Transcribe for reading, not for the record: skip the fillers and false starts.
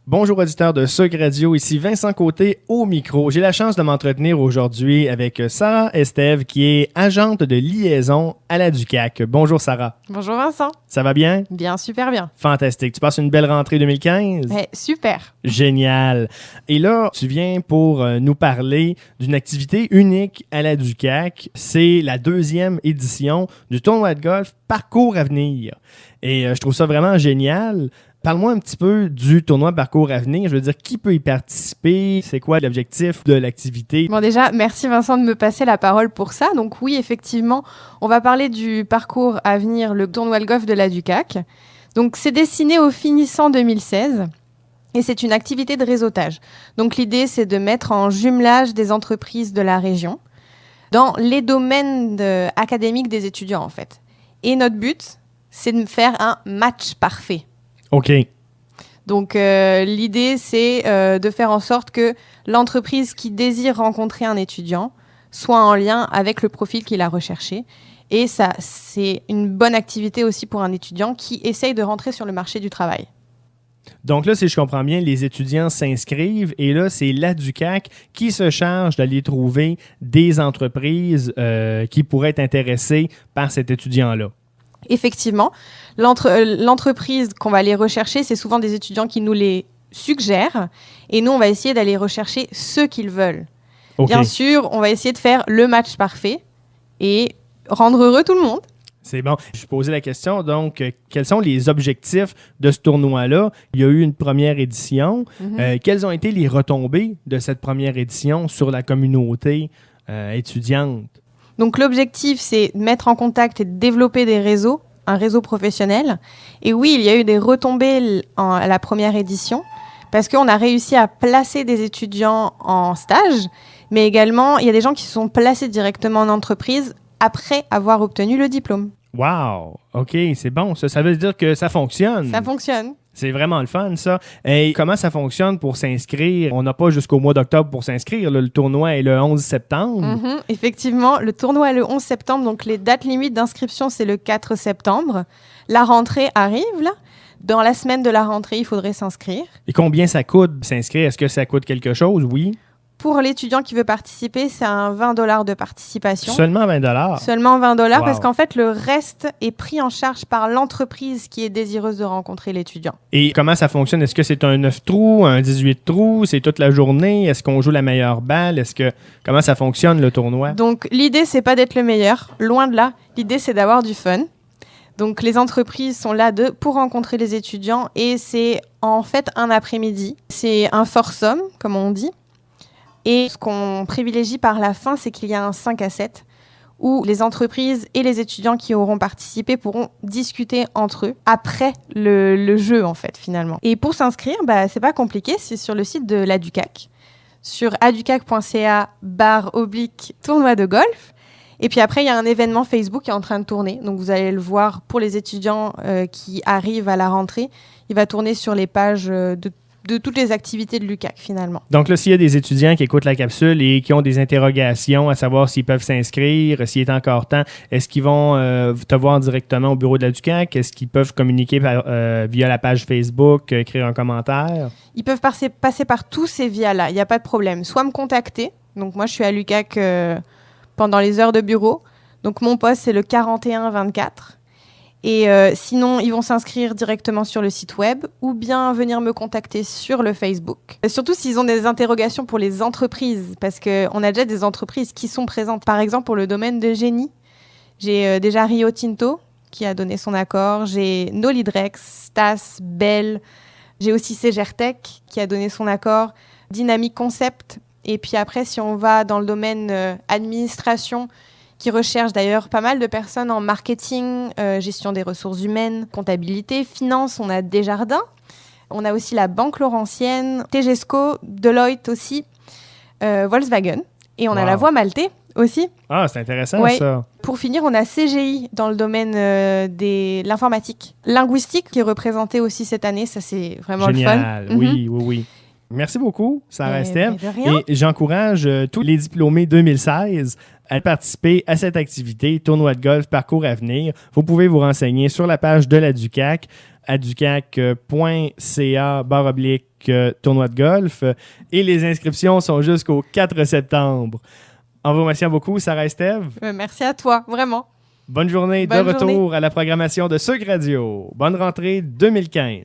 Bonjour auditeurs de Sucre Radio, ici Vincent Côté au micro. J'ai la chance de m'entretenir aujourd'hui avec Sarah Estève qui est agente de liaison à la DUQAC. Bonjour Sarah. Bonjour Vincent. Ça va bien? Bien, super bien. Fantastique. Tu passes une belle rentrée 2015? Super. Génial. Et là, tu viens pour nous parler d'une activité unique à la DUQAC. C'est la 2e édition du tournoi de golf Parcours Avenir. Et je trouve ça vraiment génial. Parle-moi un petit peu du tournoi Parcours Avenir. Je veux dire, qui peut y participer? C'est quoi l'objectif de l'activité? Bon, déjà, merci Vincent de me passer la parole pour ça. Donc oui, effectivement, on va parler du Parcours Avenir, le tournoi de golf de la DUQAC. Donc c'est destiné aux finissants 2016 et c'est une activité de réseautage. Donc l'idée, c'est de mettre en jumelage des entreprises de la région dans les domaines académiques des étudiants, en fait. Et notre but, c'est de faire un match parfait. OK. Donc, l'idée, c'est de faire en sorte que l'entreprise qui désire rencontrer un étudiant soit en lien avec le profil qu'il a recherché. Et ça, c'est une bonne activité aussi pour un étudiant qui essaye de rentrer sur le marché du travail. Donc là, si je comprends bien, les étudiants s'inscrivent et là, c'est la DUQAC qui se charge d'aller trouver des entreprises qui pourraient être intéressées par cet étudiant-là. Effectivement, l'entreprise qu'on va aller rechercher, c'est souvent des étudiants qui nous les suggèrent et nous, on va essayer d'aller rechercher ceux qu'ils veulent. Okay. Bien sûr, on va essayer de faire le match parfait et rendre heureux tout le monde. C'est bon. Je posais la question, donc, quels sont les objectifs de ce tournoi-là? Il y a eu une première édition. Quelles ont été les retombées de cette première édition sur la communauté étudiante? Donc, l'objectif, c'est de mettre en contact et de développer des réseaux, un réseau professionnel. Et oui, il y a eu des retombées à la première édition parce qu'on a réussi à placer des étudiants en stage, mais également, il y a des gens qui se sont placés directement en entreprise après avoir obtenu le diplôme. Wow! OK, c'est bon. Ça veut dire que ça fonctionne. Ça fonctionne. C'est vraiment le fun, ça. Et comment ça fonctionne pour s'inscrire? On n'a pas jusqu'au mois d'octobre pour s'inscrire. Là. Le tournoi est le 11 septembre. Effectivement, le tournoi est le 11 septembre. Donc, les dates limites d'inscription, c'est le 4 septembre. La rentrée arrive, là. Dans la semaine de la rentrée, il faudrait s'inscrire. Et combien ça coûte s'inscrire? Est-ce que ça coûte quelque chose? Oui. Pour l'étudiant qui veut participer, c'est un 20$ de participation. Seulement 20$? Seulement 20$, wow. Parce qu'en fait, le reste est pris en charge par l'entreprise qui est désireuse de rencontrer l'étudiant. Et comment ça fonctionne? Est-ce que c'est un 9 trous, un 18 trous? C'est toute la journée? Est-ce qu'on joue la meilleure balle? Comment ça fonctionne, le tournoi? Donc, l'idée, c'est pas d'être le meilleur. Loin de là. L'idée, c'est d'avoir du fun. Donc, les entreprises sont là pour rencontrer les étudiants et c'est en fait un après-midi. C'est un foursome, comme on dit. Et ce qu'on privilégie par la fin, c'est qu'il y a un 5 à 7 où les entreprises et les étudiants qui auront participé pourront discuter entre eux après le jeu, en fait, finalement. Et pour s'inscrire, c'est pas compliqué, c'est sur le site de la DUQAC, sur aducac.ca/tournoi de golf. Et puis après, il y a un événement Facebook qui est en train de tourner. Donc, vous allez le voir pour les étudiants qui arrivent à la rentrée. Il va tourner sur les pages de toutes les activités de l'UQAC, finalement. Donc là, s'il y a des étudiants qui écoutent la capsule et qui ont des interrogations à savoir s'ils peuvent s'inscrire, s'il est encore temps, est-ce qu'ils vont te voir directement au bureau de la DUQAC? Est-ce qu'ils peuvent communiquer via la page Facebook, écrire un commentaire? Ils peuvent passer par tous ces vias-là, il n'y a pas de problème. Soit me contacter, donc moi je suis à l'UQAC pendant les heures de bureau, donc mon poste c'est le 4124. Et sinon, ils vont s'inscrire directement sur le site web ou bien venir me contacter sur le Facebook. Surtout s'ils ont des interrogations pour les entreprises, parce qu'on a déjà des entreprises qui sont présentes. Par exemple, pour le domaine de génie, j'ai déjà Rio Tinto qui a donné son accord, j'ai Nolidrex, Stas, Bell, j'ai aussi Cegertech qui a donné son accord, Dynamic Concept. Et puis après, si on va dans le domaine administration, qui recherche d'ailleurs pas mal de personnes en marketing, gestion des ressources humaines, comptabilité, finance. On a Desjardins, on a aussi la Banque Laurentienne, Tegesco, Deloitte aussi, Volkswagen. Et on a la Voie Maltais aussi. Ah, c'est intéressant ça. Pour finir, on a CGI dans le domaine de l'informatique. Linguistique qui est représenté aussi cette année, ça c'est vraiment génial. le fun. Oui. Merci beaucoup, Sarah Estève. De rien. Et j'encourage tous les diplômés 2016 à participer à cette activité, tournoi de golf Parcours Avenir. Vous pouvez vous renseigner sur la page de la DUQAC, à ducac.ca/tournoi de golf. Et les inscriptions sont jusqu'au 4 septembre. En vous remerciant beaucoup, Sarah Estève. Merci à toi, vraiment. Bonne journée, Bonne de retour journée. à la programmation de Sucre Radio. Bonne rentrée 2015.